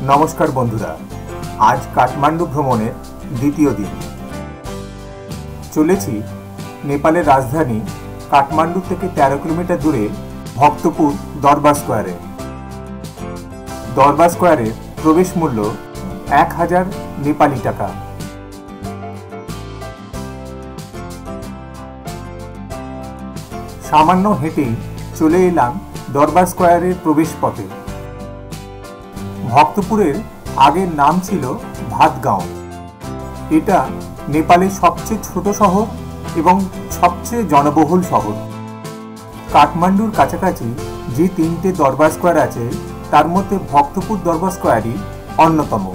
नमस्कार बंधुरा, आज काठमांडू भ्रमणेर द्वितीय दिन। चलेছি नेपालेर राजधानी काठमांडू থেকে 13 किलोमीटर दूरे भक्तपुर दरबार स्क्वारे। दरबार स्क्वारे प्रवेश मूल्य 1000 नेपाली टाका। सामान्य हेঁটে चले एलाम दरबार स्क्वारे प्रवेश पथे। भक्तपुरेर आगेर नाम छिलो भातगांव। एटा नेपालेर सबचेये छोटो शहर एवं सबचेये जनबहुल शहर। काठमांडूर काछाकाछि जे तीनटे दरबार स्क्वायर आछे तार मध्ये भक्तपुर दरबार स्क्वायरई अन्यतम।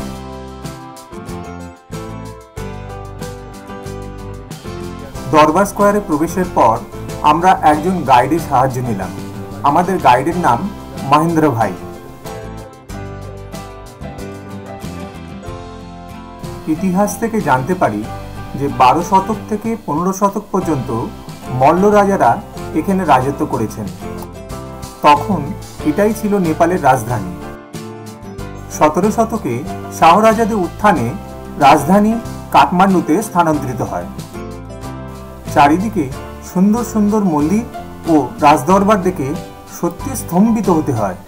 दरबार स्क्वायरे प्रवेशेर पर आमरा एकजन गाइडेर साहाय्य निलाम। आमादेर गाइडेर नाम महेंद्र भाई। इतिहास থেকে জানতে পারি যে 12 শতক থেকে 15 শতক পর্যন্ত মল্ল রাজারা এখানে রাজত্ব করেছেন। তখন এটাই ছিল নেপালের রাজধানী। 17 শতকে শাহ রাজাদের উত্থানে রাজধানী কাঠমান্ডুতে স্থানান্তরিত হয়। চারিদিকে সুন্দর সুন্দর মন্দির ও রাজদরবার দেখে সত্যি স্তম্ভিত হতে হয়।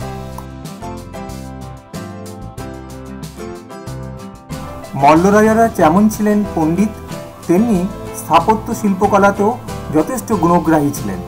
मल्ल राजारा जेमन छिलेन पंडित तेमनि स्थापत्य शिल्पकलातेও যথেষ্ট গুণগ্রাহী ছিলেন।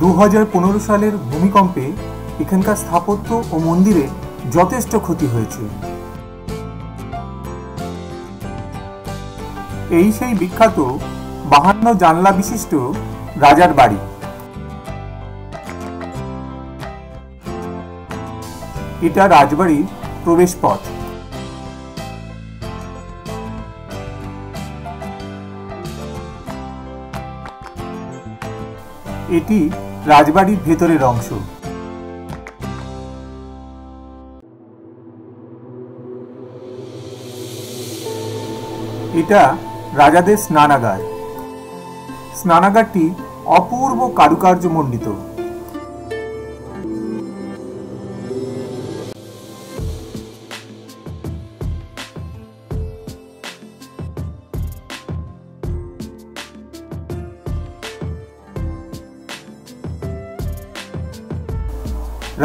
दो 2015 सालेर भूमिकम्पे एखानकार स्थापत्य और मंदिरे যথেষ্ট क्षति হয়েছে। এই সেই বিখ্যাত 52 জানলা বিশিষ্ট রাজার বাড়ি। এটা রাজবাড়ির প্রবেশ পথ। এটি রাজবাড়ির ভেতরের অংশ। এটা রাজাদের স্নানাগার। স্নানাগারটি অপূর্ব কারুকার্য মণ্ডিত।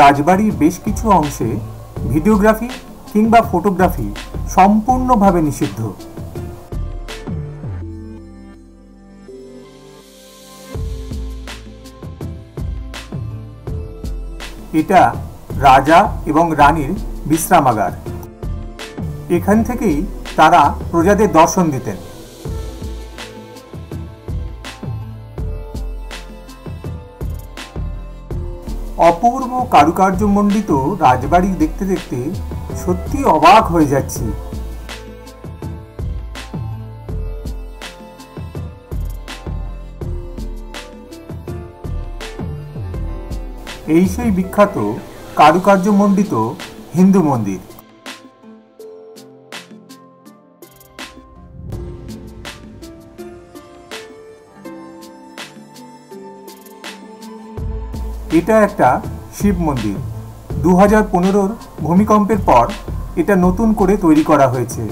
রাজবাড়ির বেশ কিছু অংশে ভিডিওগ্রাফি কিংবা ফটোগ্রাফি সম্পূর্ণভাবে নিষিদ্ধ। এটা রাজা এবং রানীর বিশ্রামাগার। এখান থেকেই তারা প্রজাদের দর্শন দিতেন। অপূর্ব কারুকার্যমণ্ডিত রাজবাড়ি দেখতে দেখতে সত্যি অবাক হয়ে যাচ্ছি। এই সেই বিখ্যাত কারুকার্যমণ্ডিত হিন্দু মন্দির। এটা একটা শিব মন্দির। 2015 ভূমিকম্পের পর এটা নতুন করে তৈরি করা হয়েছে।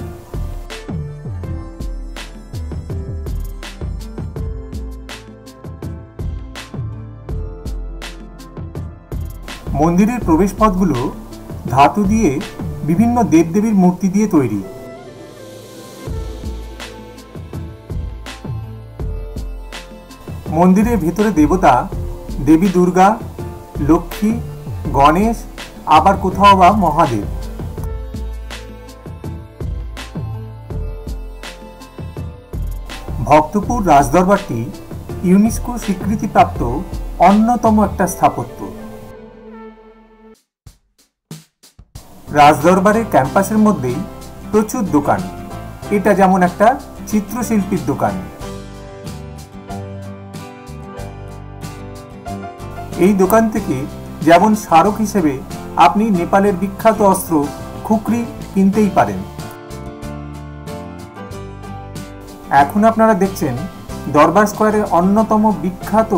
মন্দিরের প্রবেশপথগুলো ধাতু দিয়ে বিভিন্ন দেবদেবীর মূর্তি দিয়ে তৈরি। মন্দিরের ভেতরে দেবতা দেবী দুর্গা, লক্ষ্মী, গণেশ, আবার কোথাও বা মহাদেব। ভক্তপুর রাজদরবারটি ইউনেস্কো স্বীকৃতিপ্রাপ্ত অন্যতম একটা স্থাপত্য। রাজদরবারের ক্যাম্পাসের মধ্যেই প্রচুর দোকান। এটা যেমন একটা চিত্রশিল্পীর দোকান। এই দোকান থেকে যেমন স্মারক হিসেবে আপনি নেপালের বিখ্যাত অস্ত্র খুকরি কিনতেই পারেন। এখন আপনারা দেখছেন দরবার স্কোয়ারের অন্যতম বিখ্যাত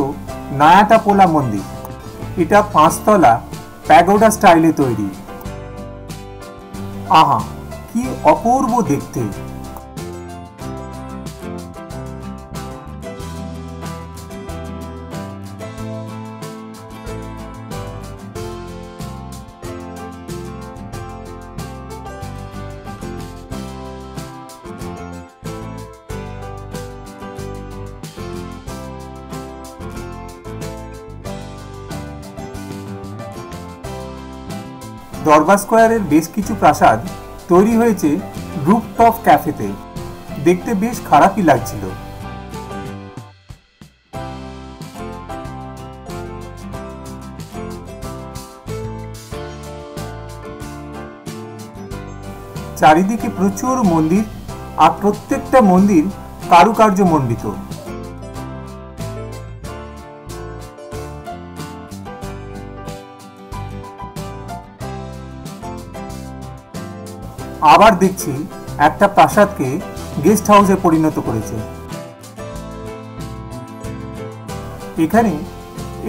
নায়াটা পোলা মন্দির। এটা 5 তলা প্যাগোডা স্টাইলে তৈরি। আহা, কি অপূর্ব দেখতে! দরবার স্কোয়ারের বেশ কিছু প্রাসাদ তৈরি হয়েছে রুফটপ ক্যাফেতে। দেখতে বেশ খারাপই লাগছিল। চারিদিকে প্রচুর মন্দির, আর প্রত্যেকটা মন্দির কারুকার্য মণ্ডিত। আবার দেখছি একটা প্রাসাদকে গেস্ট হাউসে পরিণত করেছে। এখানে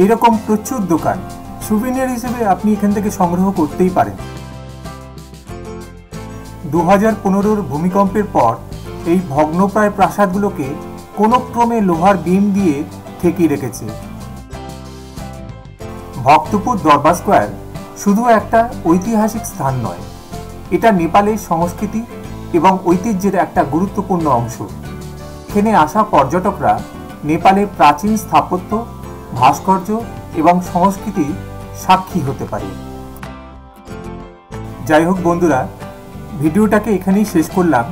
এরকম প্রচুর দোকান, সুভিনিয়ার হিসেবে আপনি এখান থেকে সংগ্রহ করতেই পারেন। 2015-র ভূমিকম্পের পর এই ভগ্নপ্রায় প্রাসাদগুলোকে কোনো ক্রমে লোহার বিম দিয়ে ঠেকিয়ে রেখেছে। ভক্তপুর দরবার স্কোয়ার শুধু একটা ঐতিহাসিক স্থান নয়, এটা নেপালের সংস্কৃতি এবং ঐতিহ্যের একটা গুরুত্বপূর্ণ অংশ। এখানে আসা পর্যটকরা নেপালের প্রাচীন স্থাপত্য, ভাস্কর্য এবং সংস্কৃতির সাক্ষী হতে পারে। যাই হোক বন্ধুরা, ভিডিওটাকে এখানেই শেষ করলাম।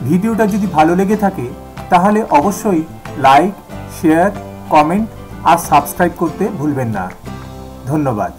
ভিডিওটা যদি ভালো লেগে থাকে তাহলে অবশ্যই লাইক, শেয়ার, কমেন্ট আর সাবস্ক্রাইব করতে ভুলবেন না। ধন্যবাদ।